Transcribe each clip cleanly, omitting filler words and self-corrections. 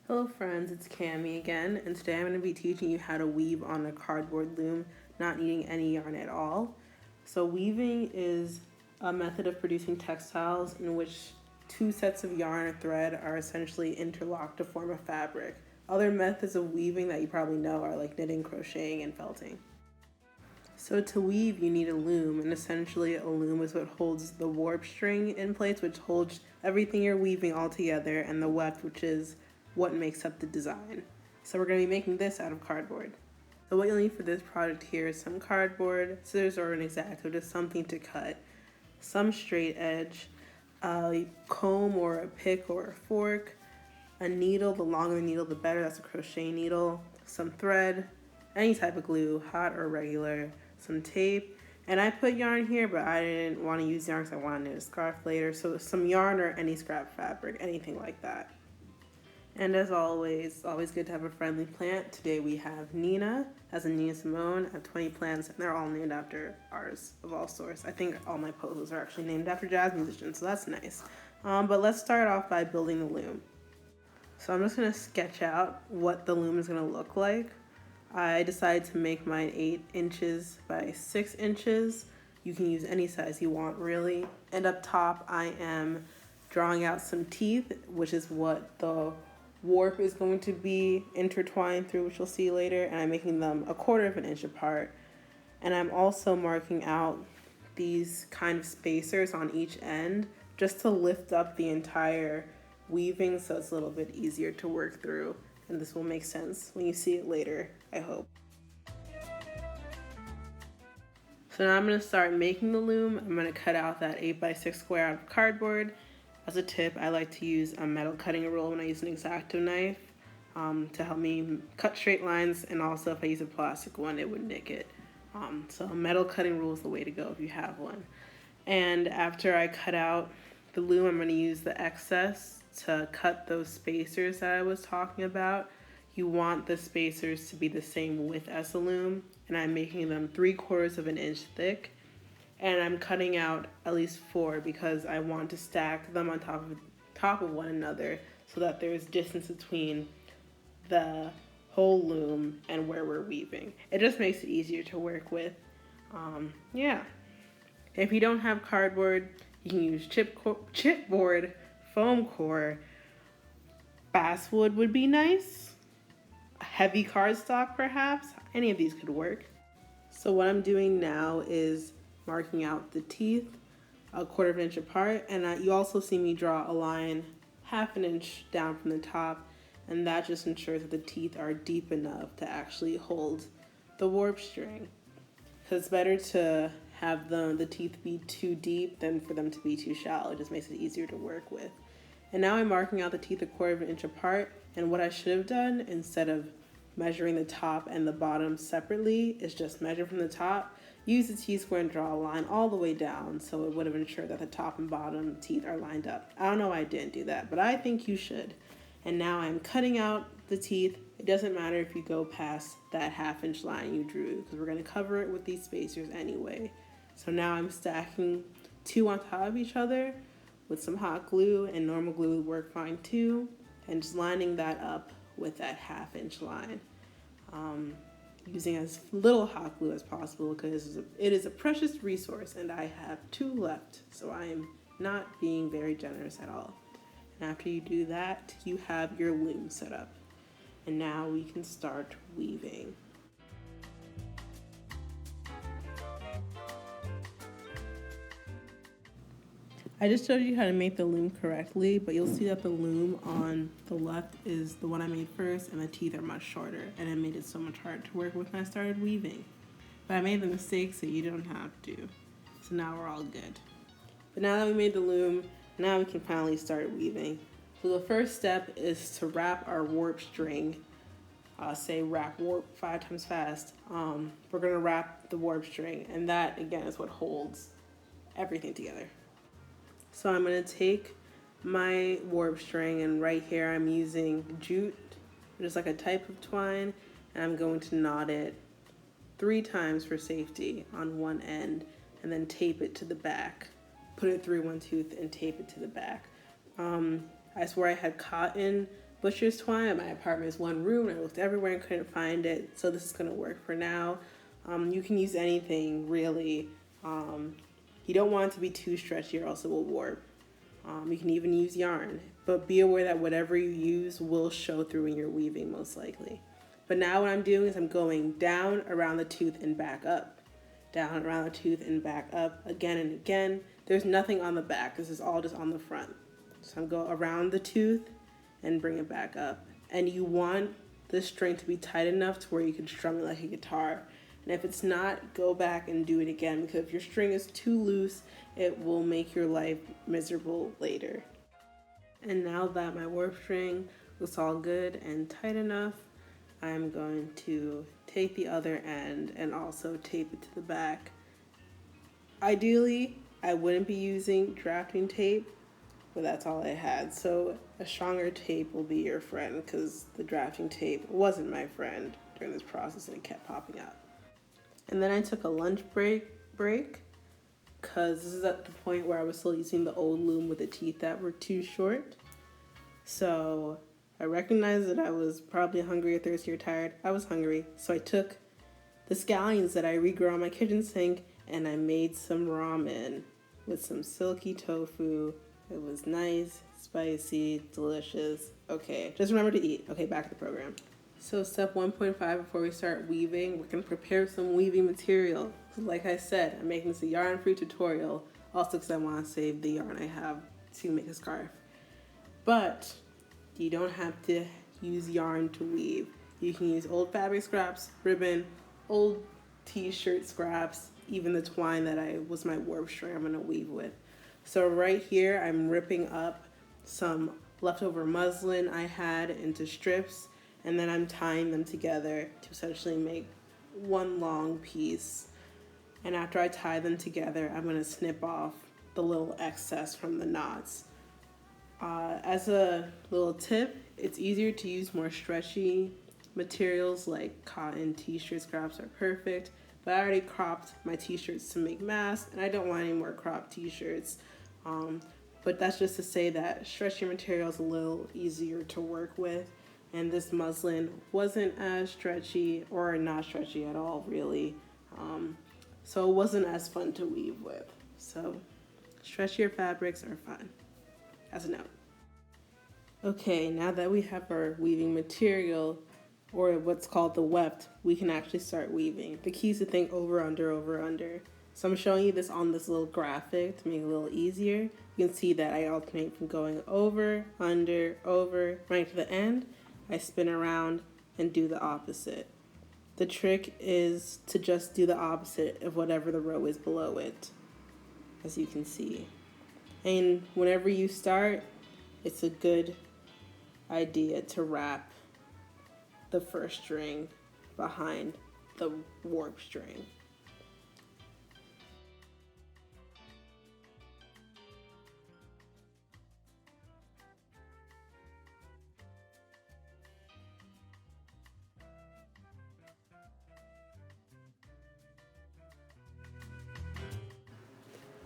Hello friends, it's Cami again, and today I'm going to be teaching you how to weave on a cardboard loom, not needing any yarn at all. So weaving is a method of producing textiles in which two sets of yarn or thread are essentially interlocked to form a fabric. Other methods of weaving that you probably know are like knitting, crocheting, and felting. So to weave, you need a loom, and essentially a loom is what holds the warp string in place, which holds everything you're weaving all together, and the weft, which is what makes up the design. So we're going to be making this out of cardboard. So what you'll need for this project here is some cardboard, scissors or an X-Acto, just something to cut, some straight edge, a comb or a pick or a fork, a needle, the longer the needle the better, that's a crochet needle, some thread, any type of glue, hot or regular, some tape, and I put yarn here, but I didn't want to use yarn because I wanted to knit a scarf later, so some yarn or any scrap fabric, anything like that. And as always good to have a friendly plant. Today we have Nina, as in Nina Simone. I have 20 plants, and they're all named after artists of all sorts. I think all my poses are actually named after jazz musicians, so that's nice. But let's start off by building the loom. So I'm just going to sketch out what the loom is going to look like. I decided to make mine 8 inches by 6 inches. You can use any size you want, really. And up top, I am drawing out some teeth, which is what the warp is going to be intertwined through, which you'll see later. And I'm making them 1/4 of an inch apart. And I'm also marking out these kind of spacers on each end just to lift up the entire weaving so it's a little bit easier to work through. And this will make sense when you see it later, I hope. So now I'm going to start making the loom. I'm going to cut out that 8x6 square out of cardboard. As a tip, I like to use a metal cutting rule when I use an X-Acto knife to help me cut straight lines, and also if I use a plastic one, it would nick it. So a metal cutting rule is the way to go if you have one. And after I cut out the loom, I'm going to use the excess to cut those spacers that I was talking about. You want the spacers to be the same width as the loom, and I'm making them 3/4 of an inch thick. And I'm cutting out at least 4 because I want to stack them on top of one another so that there's distance between the whole loom and where we're weaving. It just makes it easier to work with. Yeah. If you don't have cardboard, you can use chipboard, foam core, basswood would be nice, heavy cardstock perhaps. Any of these could work. So what I'm doing now is marking out the teeth 1/4 of an inch apart, and you also see me draw a line 1/2 inch down from the top, and that just ensures that the teeth are deep enough to actually hold the warp string. Because it's better to have the teeth be too deep than for them to be too shallow. It just makes it easier to work with. And now I'm marking out the teeth 1/4 of an inch apart, and what I should have done instead of measuring the top and the bottom separately is just measure from the top, use the T-square and draw a line all the way down so it would have ensured that the top and bottom teeth are lined up. I don't know why I didn't do that, but I think you should. And now I'm cutting out the teeth. It doesn't matter if you go past that 1/2 inch line you drew because we're going to cover it with these spacers anyway. So now I'm stacking 2 on top of each other with some hot glue, and normal glue would work fine too, and just lining that up with that 1/2 inch line. Using as little hot glue as possible because it is a precious resource, and I have 2 left, so I am not being very generous at all. And after you do that, you have your loom set up. And now we can start weaving. I just showed you how to make the loom correctly, but you'll see that the loom on the left is the one I made first, and the teeth are much shorter, and it made it so much harder to work with when I started weaving. But I made the mistake so you don't have to. So now we're all good. But now that we made the loom, now we can finally start weaving. So the first step is to wrap our warp string. Say wrap warp 5 times fast. We're gonna wrap the warp string, and that again is what holds everything together. So I'm going to take my warp string, and right here I'm using jute, which is like a type of twine, and I'm going to knot it 3 times for safety on one end, and then tape it to the back. Put it through one tooth and tape it to the back. I swear I had cotton butcher's twine. My apartment is one room. I looked everywhere and couldn't find it, so this is gonna work for now. You can use anything really. You don't want it to be too stretchy or else it will warp. You can even use yarn, but be aware that whatever you use will show through when you're weaving most likely. But now what I'm doing is I'm going down around the tooth and back up. Down around the tooth and back up again and again. There's nothing on the back. This is all just on the front. So I'm going around the tooth and bring it back up. And you want the string to be tight enough to where you can strum it like a guitar. And if it's not, go back and do it again, because if your string is too loose, it will make your life miserable later. And now that my warp string looks all good and tight enough, I'm going to take the other end and also tape it to the back. Ideally, I wouldn't be using drafting tape, but that's all I had. So a stronger tape will be your friend, because the drafting tape wasn't my friend during this process and it kept popping out. And then I took a lunch break because this is at the point where I was still using the old loom with the teeth that were too short. So I recognized that I was probably hungry or thirsty or tired. I was hungry, so I took the scallions that I regrow on my kitchen sink and I made some ramen with some silky tofu. It was nice, spicy, delicious. Okay, just remember to eat. Okay, back to the program. So step 1.5, before we start weaving, we're gonna prepare some weaving material. So like I said, I'm making this a yarn-free tutorial, also because I wanna save the yarn I have to make a scarf. But you don't have to use yarn to weave. You can use old fabric scraps, ribbon, old t-shirt scraps, even the twine that was my warp string I'm gonna weave with. So right here, I'm ripping up some leftover muslin I had into strips, and then I'm tying them together to essentially make one long piece. And after I tie them together, I'm gonna snip off the little excess from the knots. As a little tip, it's easier to use more stretchy materials like cotton t-shirt scraps are perfect, but I already cropped my t-shirts to make masks and I don't want any more cropped t-shirts. But that's just to say that stretchy material is a little easier to work with, and this muslin wasn't as stretchy or not stretchy at all really. So it wasn't as fun to weave with. So stretchier fabrics are fun, as a note. Okay, now that we have our weaving material, or what's called the weft, we can actually start weaving. The key is to think over, under, over, under. So I'm showing you this on this little graphic to make it a little easier. You can see that I alternate from going over, under, over, right to the end. I spin around and do the opposite. The trick is to just do the opposite of whatever the row is below it, as you can see. And whenever you start, it's a good idea to wrap the first string behind the warp string.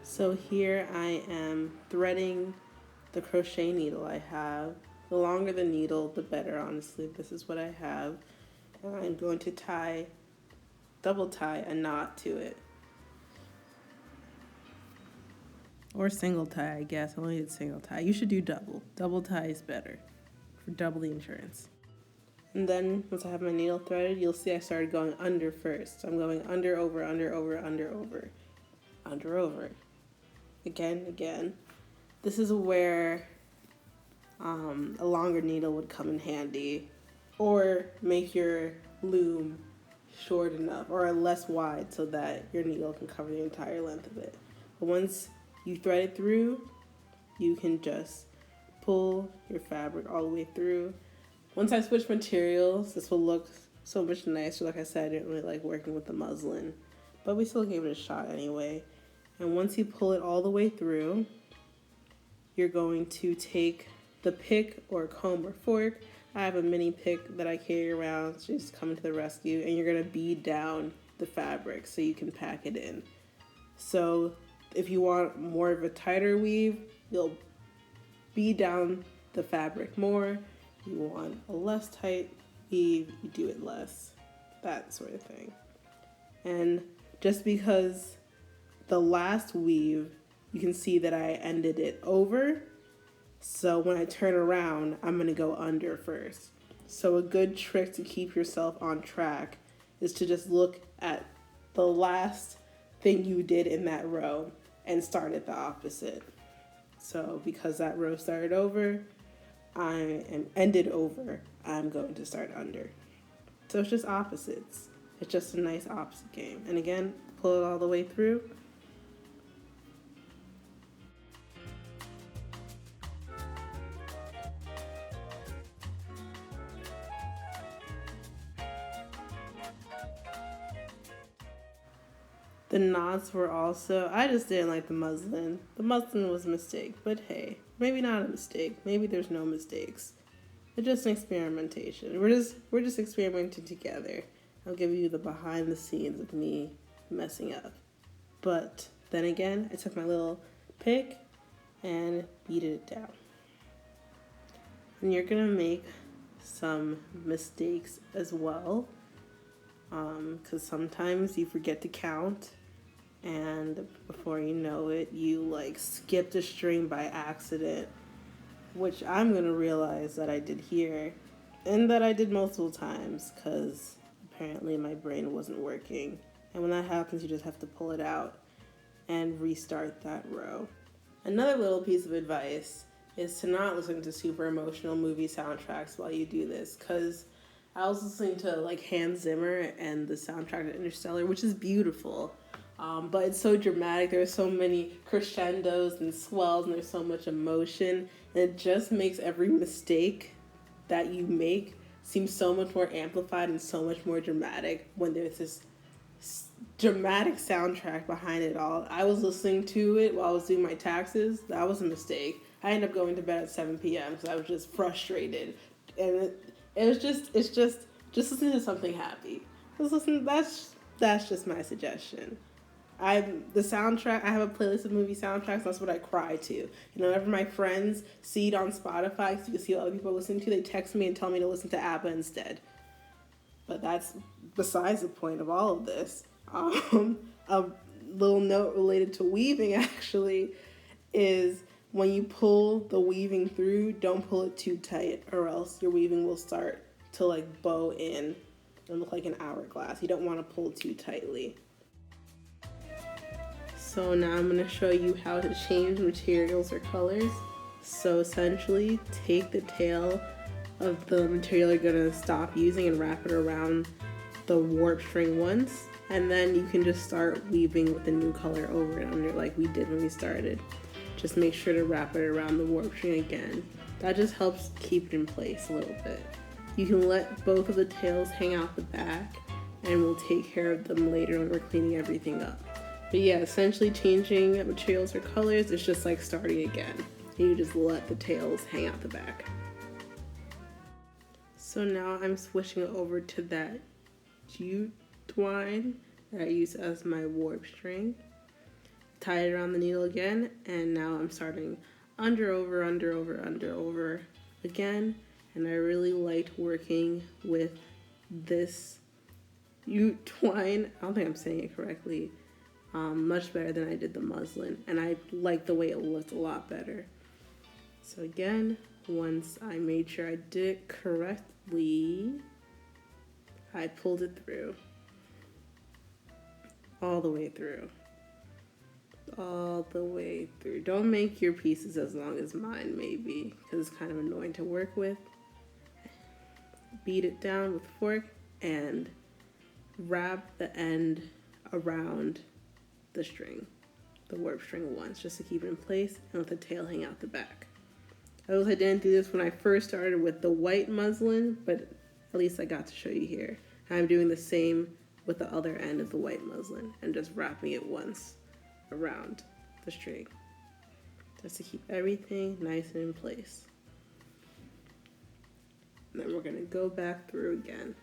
So here I am threading the crochet needle I have. The longer the needle, the better, honestly. This is what I have. And I'm going to double tie a knot to it. Or single tie, I guess. I only did single tie. You should do double. Double tie is better for double the insurance. And then once I have my needle threaded, you'll see I started going under first. So I'm going under, over, under, over, under, over, under, over. Again. This is where a longer needle would come in handy, or make your loom short enough or less wide so that your needle can cover the entire length of it. But once you thread it through, you can just pull your fabric all the way through. Once I switch materials, this will look so much nicer. Like I said, I didn't really like working with the muslin, but we still gave it a shot anyway. And once you pull it all the way through, you're going to take the pick or comb or fork. I have a mini pick that I carry around, so just coming to the rescue, and you're gonna bead down the fabric so you can pack it in. So if you want more of a tighter weave, you'll bead down the fabric more. you want a less tight weave, you do it less, that sort of thing. And just because the last weave, you can see that I ended it over, so when I turn around, I'm going to go under first. So a good trick to keep yourself on track is to just look at the last thing you did in that row and start at the opposite. So because that row started over, I am ended over, I'm going to start under. So it's just opposites. It's just a nice opposite game. And again, pull it all the way through. The knots were also, I just didn't like the muslin. The muslin was a mistake, but hey, maybe not a mistake. Maybe there's no mistakes. It's just an experimentation. We're just experimenting together. I'll give you the behind the scenes of me messing up. But then again, I took my little pick and beated it down. And you're gonna make some mistakes as well, because sometimes you forget to count, and before you know it, you like skipped a string by accident, which I'm gonna realize that I did here, and that I did multiple times, because apparently my brain wasn't working. And when that happens, you just have to pull it out and restart that row. Another little piece of advice is to not listen to super emotional movie soundtracks while you do this, because I was listening to like Hans Zimmer and the soundtrack to Interstellar, which is beautiful, but it's so dramatic. There's so many crescendos and swells, and there's so much emotion, and it just makes every mistake that you make seem so much more amplified and so much more dramatic when there's this dramatic soundtrack behind it all. I was listening to it while I was doing my taxes. That was a mistake. I ended up going to bed at 7 p.m. because I was just frustrated, and it's just listen to something happy. Just listen. That's just my suggestion. The soundtrack. I have a playlist of movie soundtracks. That's what I cry to. You know, whenever my friends see it on Spotify, so you can see what other people are listening to, they text me and tell me to listen to ABBA instead. But that's besides the point of all of this. A little note related to weaving actually is when you pull the weaving through, don't pull it too tight, or else your weaving will start to like bow in and look like an hourglass. You don't want to pull too tightly. So now I'm going to show you how to change materials or colors. So essentially, take the tail of the material you're going to stop using and wrap it around the warp string once, and then you can just start weaving with the new color over and under like we did when we started. Just make sure to wrap it around the warp string again. That just helps keep it in place a little bit. You can let both of the tails hang out the back, and we'll take care of them later when we're cleaning everything up. But yeah, essentially changing materials or colors is just like starting again. You just let the tails hang out the back. So now I'm switching over to that jute twine that I use as my warp string. Tie it around the needle again, and now I'm starting under, over again. And I really liked working with this jute twine. I don't think I'm saying it correctly. Much better than I did the muslin, and I liked the way it looked a lot better. So again, once I made sure I did it correctly, I pulled it through. All the way through. All the way through. Don't make your pieces as long as mine maybe, because it's kind of annoying to work with. Beat it down with a fork and wrap the end around the string, the warp string once, just to keep it in place and let the tail hang out the back. I didn't do this when I first started with the white muslin, but at least I got to show you here. I'm doing the same with the other end of the white muslin and just wrapping it once around the string, just to keep everything nice and in place. And then we're going to go back through again.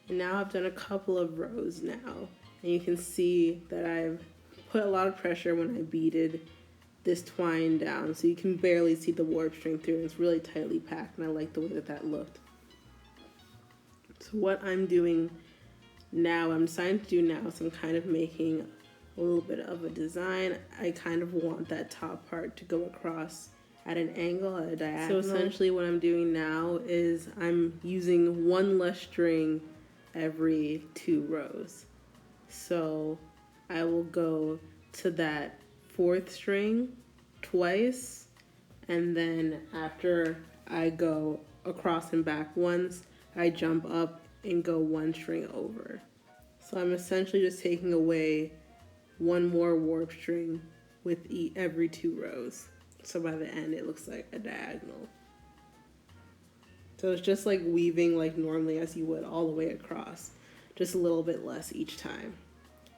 And now I've done a couple of rows now, and you can see that I've put a lot of pressure when I beaded this twine down, so you can barely see the warp string through. It's really tightly packed, and I like the way that that looked. So what I'm doing now, I'm deciding to do now, so I'm kind of making a little bit of a design. I kind of want that top part to go across at an angle, at a diagonal. So essentially what I'm doing now is I'm using one less string every 2 rows. So I will go to that 4th string twice, and then after I go across and back once, I jump up and go 1 string over. So I'm essentially just taking away 1 more warp string with every 2 rows. So by the end it looks like a diagonal. So it's just like weaving like normally as you would all the way across, just a little bit less each time.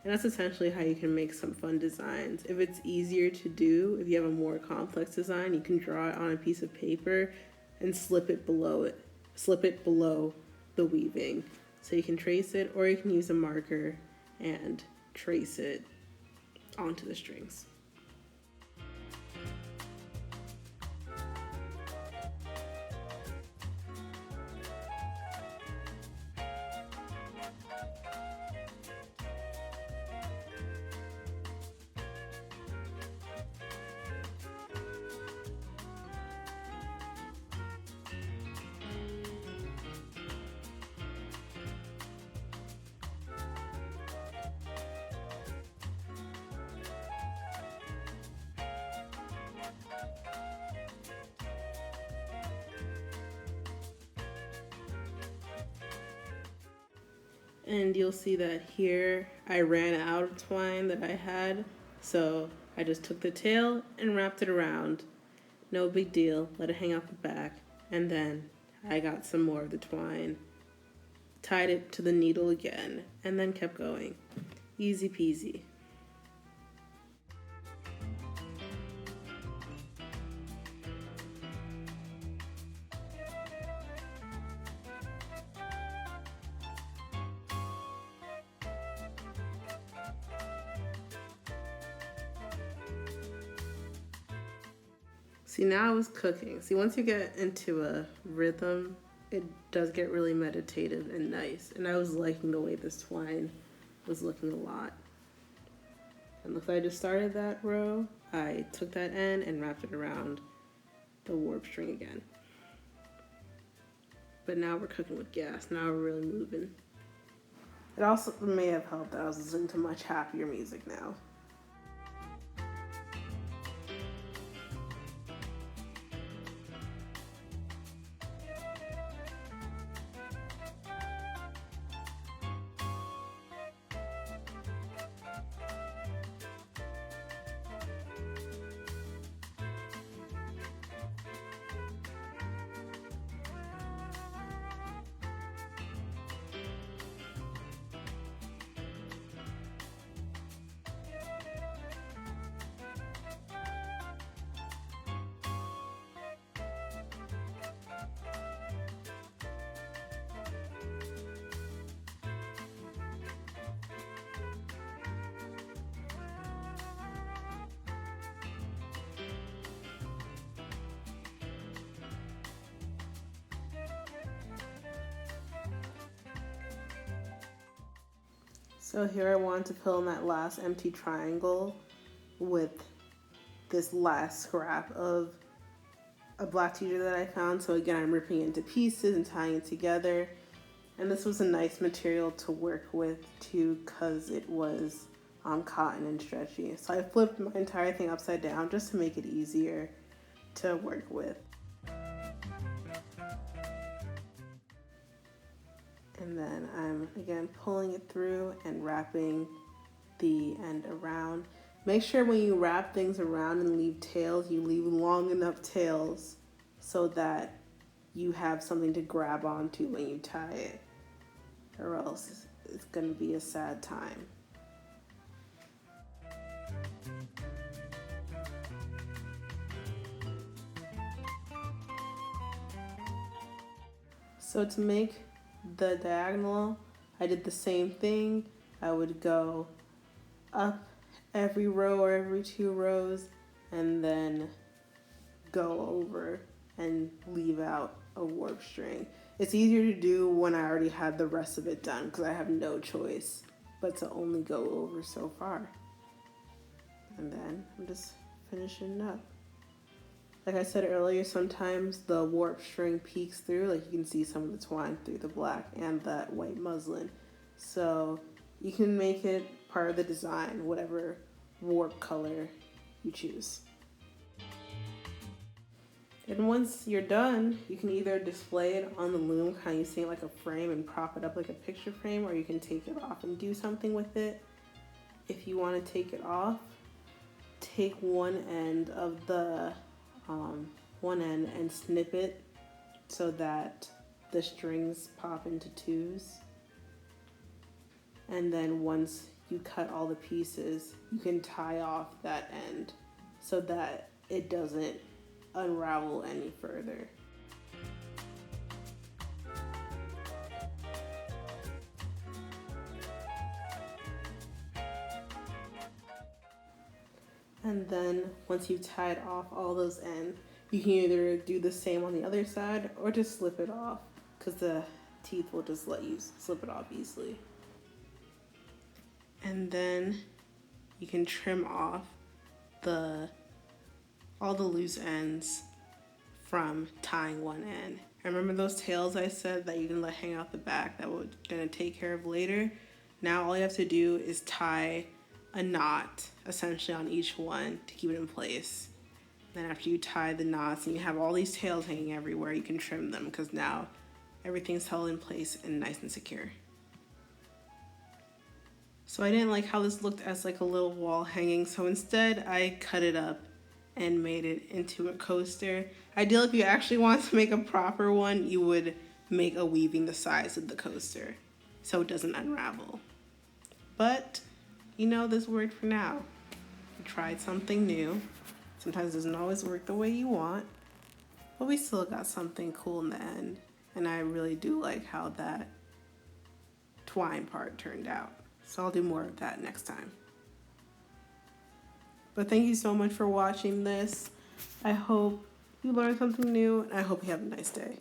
And that's essentially how you can make some fun designs. If it's easier to do, if you have a more complex design, you can draw it on a piece of paper and slip it below the weaving. So you can trace it, or you can use a marker and trace it onto the strings. And you'll see that here I ran out of twine that I had, so I just took the tail and wrapped it around. No big deal, let it hang out the back, and then I got some more of the twine, tied it to the needle again, and then kept going. Easy peasy. See, now I was cooking. See, once you get into a rhythm, it does get really meditative and nice. And I was liking the way this twine was looking a lot. And look, I just started that row. I took that end and wrapped it around the warp string again. But now we're cooking with gas. Now we're really moving. It also may have helped that I was listening to much happier music now. So here I wanted to fill in that last empty triangle with this last scrap of a black t-shirt that I found. So again, I'm ripping it into pieces and tying it together. And this was a nice material to work with too, because it was cotton and stretchy. So I flipped my entire thing upside down just to make it easier to work with. And then I'm again pulling it through and wrapping the end around. Make sure when you wrap things around and leave tails, you leave long enough tails so that you have something to grab onto when you tie it, or else it's going to be a sad time. So to make the diagonal, I did the same thing. I would go up every row or every 2 rows and then go over and leave out a warp string. It's easier to do when I already had the rest of it done because I have no choice but to only go over so far. And then I'm just finishing up. Like I said earlier, sometimes the warp string peeks through, like you can see some of the twine through the black and that white muslin. So you can make it part of the design, whatever warp color you choose. And once you're done, you can either display it on the loom, kind of using it like a frame and prop it up like a picture frame, or you can take it off and do something with it. If you want to take it off, take one end of the one end and snip it so that the strings pop into 2s. And then once you cut all the pieces, you can tie off that end so that it doesn't unravel any further. And then once you've tied off all those ends, you can either do the same on the other side or just slip it off because the teeth will just let you slip it off easily. And then you can trim off all the loose ends from tying one end. Remember those tails I said that you can let hang out the back that we're gonna take care of later? Now all you have to do is tie a knot essentially on each one to keep it in place. Then after you tie the knots and you have all these tails hanging everywhere, you can trim them because now everything's held in place and nice and secure. So I didn't like how this looked as like a little wall hanging, so instead I cut it up and made it into a coaster. Ideally, if you actually want to make a proper one, you would make a weaving the size of the coaster so it doesn't unravel. But, you know, this worked for now. We tried something new. Sometimes it doesn't always work the way you want, but we still got something cool in the end. And I really do like how that twine part turned out. So I'll do more of that next time. But thank you so much for watching this. I hope you learned something new, and I hope you have a nice day.